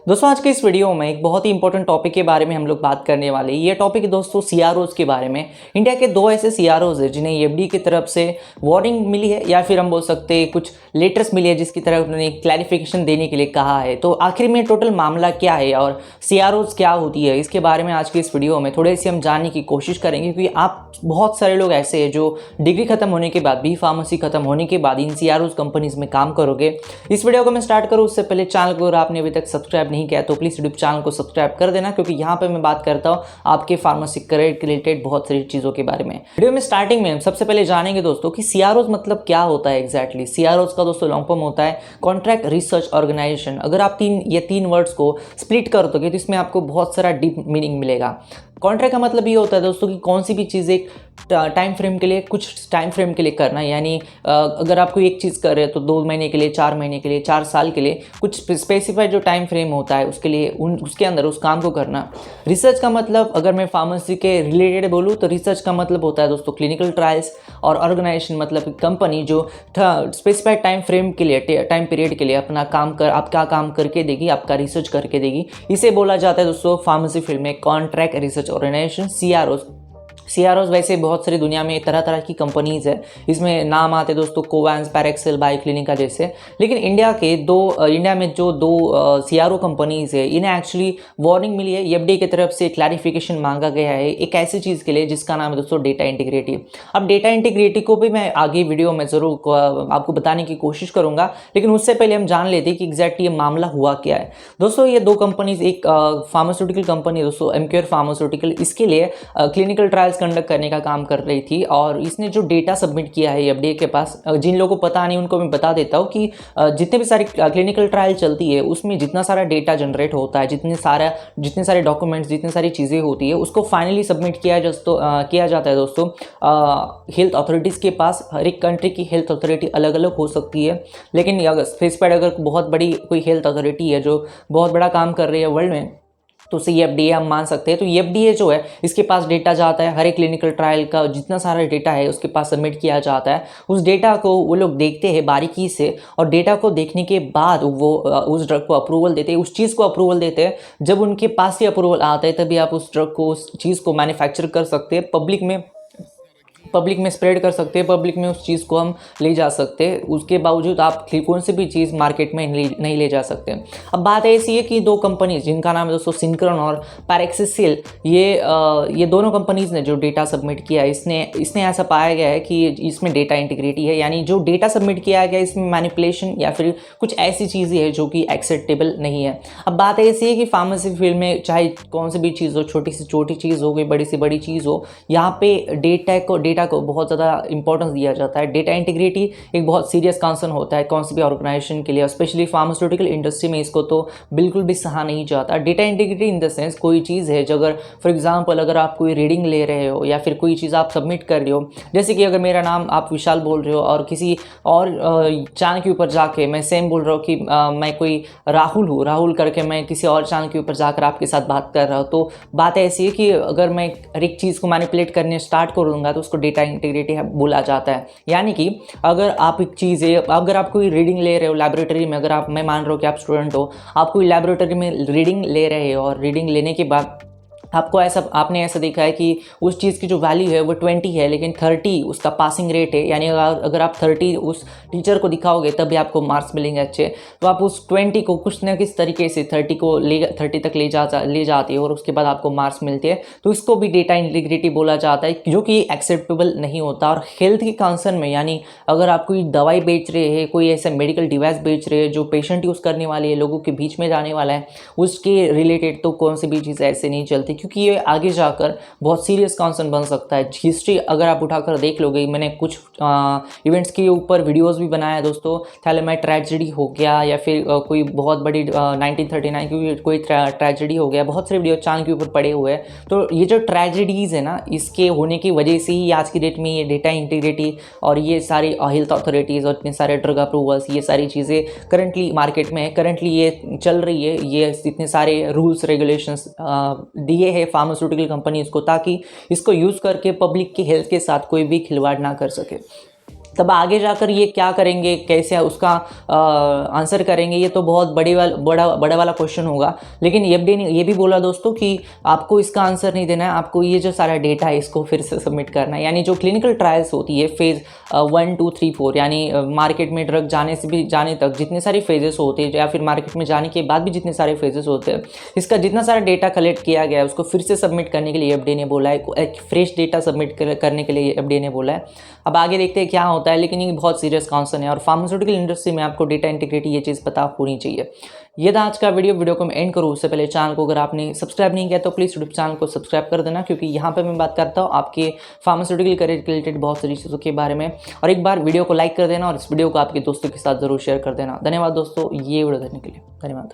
दोस्तों आज के इस वीडियो में एक बहुत ही इंपॉर्टेंट टॉपिक के बारे में हम लोग बात करने वाले हैं। ये टॉपिक है दोस्तों सीआरओज के बारे में। इंडिया के दो ऐसे सीआरओज हैं जिन्हें एफडी की तरफ से वार्निंग मिली है या फिर हम बोल सकते हैं कुछ लेटर्स मिली है जिसकी तरफ उन्होंने क्लैरिफिकेशन देने के लिए कहा है। तो आखिर में टोटल मामला क्या है और सीआरओज क्या होती है, इसके बारे में आज की इस वीडियो में थोड़े से हम जानने की कोशिश करेंगे, क्योंकि आप बहुत सारे लोग ऐसे हैं जो डिग्री खत्म होने के बाद बी फार्मेसी खत्म होने के बाद इन सीआरओज कंपनीज में काम करोगे। इस वीडियो को मैं स्टार्ट करूँ उससे पहले चैनल को अगर आपने अभी तक सब्सक्राइब नहीं किया तो प्लीज़ यूट्यूब चैनल को सब्सक्राइब कर देना, क्योंकि यहाँ पे मैं बात करता हूँ आपके फार्मेसी करियर के रिलेटेड बहुत सारी चीज़ों के बारे में। वीडियो में स्टार्टिंग में हम सबसे पहले जानेंगे दोस्तों कि सीआरओज मतलब क्या होता है एग्जैक्टली। सीआरओज का दोस्तों लॉन्ग फॉर्म होता है कॉन्ट्रैक्ट रिसर्च ऑर्गेनाइजेशन। अगर आप तीन वर्ड्स को स्प्लिट कर दोगे तो इसमें आपको बहुत सारा डीप मीनिंग मिलेगा। कॉन्ट्रैक्ट का मतलब ये होता है दोस्तों कि कौन सी भी चीज़ एक टाइम फ्रेम के लिए, कुछ टाइम फ्रेम के लिए करना, यानी अगर आप कोई एक चीज़ कर रहे हो तो 2 महीने के लिए, 4 महीने के लिए, 4 साल के लिए, कुछ स्पेसिफाइड जो टाइम फ्रेम होता है उसके लिए उसके अंदर उस काम को करना। रिसर्च का मतलब अगर मैं फार्मेसी के रिलेटेड बोलूँ तो रिसर्च का मतलब होता है दोस्तों क्लिनिकल ट्रायल्स, और ऑर्गेनाइजेशन मतलब कंपनी जो स्पेसिफाइड टाइम फ्रेम के लिए, टाइम पीरियड के लिए अपना आपका काम करके देगी, आपका रिसर्च करके देगी। इसे बोला जाता है दोस्तों फार्मेसी फील्ड में कॉन्ट्रैक्ट रिसर्च ऑर्गेनाइजेशन, सीआरओज। वैसे बहुत सारी दुनिया में तरह तरह की कंपनीज है, इसमें नाम आते दोस्तों कोवैंस, पैराक्सेल, बायोक्लिनिका जैसे। लेकिन इंडिया में जो दो सीआरओ कंपनीज है इन्हें एक्चुअली वार्निंग मिली है, एफडीए की तरफ से क्लैरिफिकेशन मांगा गया है एक ऐसी चीज़ के लिए जिसका नाम है दोस्तों डेटा इंटीग्रिटी। अब डेटा इंटीग्रिटी को भी मैं आगे वीडियो में ज़रूर आपको बताने की कोशिश करूँगा, लेकिन उससे पहले हम जान लेते हैं कि एग्जैक्टली ये मामला हुआ क्या है। दोस्तों ये दो कंपनीज, एक फार्मास्यूटिकल कंपनी है दोस्तों एमक्योर फार्मास्यूटिकल, इसके लिए क्लिनिकल ट्रायल्स कंडक्ट करने का काम कर रही थी, और इसने जो डेटा सबमिट किया है एफडीए के पास, जिन लोगों को पता नहीं उनको मैं बता देता हूँ कि जितने भी सारी क्लिनिकल ट्रायल चलती है उसमें जितना सारा डेटा जनरेट होता है, जितने सारे डॉक्यूमेंट्स, जितनी सारी चीज़ें होती है, उसको फाइनली सबमिट किया जाता है दोस्तों हेल्थ अथॉरिटीज़ के पास। हर एक कंट्री की हेल्थ अथॉरिटी अलग अलग हो सकती है, लेकिन अगर स्पेसिफाइड अगर बहुत बड़ी कोई हेल्थ अथॉरिटी है जो बहुत बड़ा काम कर रही है वर्ल्ड में, तो उसे एफडीए हम मान सकते हैं। तो एफडीए जो है इसके पास डेटा जाता है, हर एक क्लिनिकल ट्रायल का जितना सारा डेटा है उसके पास सबमिट किया जाता है। उस डेटा को वो लोग देखते हैं बारीकी से, और डेटा को देखने के बाद वो उस ड्रग को अप्रूवल देते हैं, उस चीज़ को अप्रूवल देते हैं। जब उनके पास ये अप्रूवल आता है तभी आप उस ड्रग को, उस चीज़ को मैन्युफैक्चर कर सकते हैं, पब्लिक में स्प्रेड कर सकते हैं, पब्लिक में उस चीज़ को हम ले जा सकते हैं। उसके बावजूद आप कौन सी भी चीज़ मार्केट में नहीं ले जा सकते। अब बात ऐसी है कि दो कंपनीज जिनका नाम है दोस्तों सिंक्रोन और पैराक्सेल, ये दोनों कंपनीज ने जो डेटा सबमिट किया है, इसने ऐसा पाया गया है कि इसमें डेटा इंटीग्रिटी है, यानी जो डेटा सबमिट किया गया इसमें मैनिपुलेशन या फिर कुछ ऐसी चीज़ें हैं जो कि एक्सेप्टेबल नहीं है। अब बात ऐसी है कि फार्मेसी फील्ड में चाहे कौन सी भी चीज़ हो, छोटी से छोटी चीज़ हो, कोई बड़ी से बड़ी चीज़ हो, यहाँ पे डेटा को बहुत ज़्यादा इंपॉर्टेंस दिया जाता है। डेटा इंटीग्रिटी एक बहुत सीरियस कंसर्न होता है कौन सी भी ऑर्गेनाइजेशन के लिए, स्पेशली फार्मास्यूटिकल इंडस्ट्री में इसको तो बिल्कुल भी सहा नहीं जाता। Data integrity in the sense कोई चीज़ है जो अगर फॉर एग्जांपल अगर आप कोई रीडिंग ले रहे हो या फिर कोई चीज़ आप सबमिट कर रहे हो, जैसे कि अगर मेरा नाम आप विशाल बोल रहे हो और किसी और चैनल के ऊपर जाके मैं सेम बोल रहा हूँ कि मैं कोई राहुल हूँ, राहुल करके मैं किसी और चैनल के ऊपर जाकर आपके साथ बात कर रहा हूँ, तो बात ऐसी है कि अगर मैं हर एक चीज़ को मैनिपुलेट करने स्टार्ट करूँगा तो उसको डेटा इंटीग्रिटी बोला जाता है। यानी कि अगर आप एक चीज़ है, अगर आप कोई रीडिंग ले रहे हो लैबोरेटरी में, अगर मैं मान रहा हूँ कि आप स्टूडेंट हो, आप कोई लैबोरेटरी में रीडिंग ले रहे हो और रीडिंग लेने के बाद आपने ऐसा देखा है कि उस चीज़ की जो वैल्यू है वो 20 है, लेकिन 30 उसका पासिंग रेट है, यानी अगर आप 30 उस टीचर को दिखाओगे तभी आपको मार्क्स मिलेंगे अच्छे। तो आप उस 20 को कुछ न किस तरीके से 30 तक ले जाते हो और उसके बाद आपको मार्क्स मिलते हैं। तो इसको भी डेटा इंटीग्रिटी बोला जाता है, जो कि एक्सेप्टेबल नहीं होता। और हेल्थ के कंसर्न में, यानी अगर आप कोई दवाई बेच रहे हैं, कोई ऐसा मेडिकल डिवाइस बेच रहे हैं जो पेशेंट यूज़ करने वाले है, लोगों के बीच में जाने वाला है, उसके रिलेटेड तो कौन सी भी चीज़ ऐसे नहीं चलती, क्योंकि ये आगे जाकर बहुत सीरियस कंसर्न बन सकता है। हिस्ट्री अगर आप उठाकर देख लोगे, मैंने कुछ इवेंट्स के ऊपर वीडियोस भी बनाया है दोस्तों, थैलेमाइड ट्रेजेडी हो गया या फिर कोई बहुत बड़ी 1939 की कोई ट्रेजेडी हो गया, बहुत सारे वीडियो चैनल के ऊपर पड़े हुए हैं। तो ये जो ट्रेजेडीज़ है ना, इसके होने की वजह से ही आज की डेट में ये डेटा इंटीग्रिटी और ये सारी हेल्थ अथॉरिटीज़ और इतने सारे ड्रग अप्रूवल्स, ये सारी चीज़ें करंटली मार्केट में है, करंटली ये चल रही है। ये इतने सारे रूल्स रेगुलेशंस दिए हैं फार्मास्यूटिकल कंपनीज को, ताकि इसको यूज़ करके पब्लिक की हेल्थ के साथ कोई भी खिलवाड़ ना कर सके। तब आगे जाकर ये क्या करेंगे, कैसे उसका आंसर करेंगे, ये तो बहुत बड़ा वाला क्वेश्चन होगा। लेकिन एफडीए ने ये भी बोला दोस्तों कि आपको इसका आंसर नहीं देना है, आपको ये जो सारा डेटा है इसको फिर से सबमिट करना है। यानी जो क्लिनिकल ट्रायल्स होती है फेज़ 1, 2, 3, 4, यानी मार्केट में ड्रग जाने तक जितने सारे फेजेस होते हैं, या फिर मार्केट में जाने के बाद भी जितने सारे फेजेस होते हैं, इसका जितना सारा डेटा कलेक्ट किया गया है उसको फिर से सबमिट करने के लिए एफडीए ने बोला है। एक फ्रेश डेटा सबमिट करने के लिए एफडीए ने बोला है। अब आगे देखते हैं क्या होता है, लेकिन ये बहुत सीरियस कॉन्सर्न है और फार्मास्यूटिकल इंडस्ट्री में आपको डेटा इंटीग्रिटी ये चीज़ पता होनी चाहिए। ये था आज का वीडियो को मैं एंड करूँ उससे पहले चैनल को अगर आपने सब्सक्राइब नहीं किया तो प्लीज़ यूट्यूब चैनल को सब्सक्राइब कर देना, क्योंकि यहाँ पे मैं बात करता हूँ आपके फार्मास्यूटिकल करियर के रिलेटेड बहुत सारी चीज़ों के बारे में। और एक बार वीडियो को लाइक कर देना और इस वीडियो को आपके दोस्तों के साथ ज़रूर शेयर कर देना। धन्यवाद दोस्तों ये वीडियो देखने के लिए, धन्यवाद।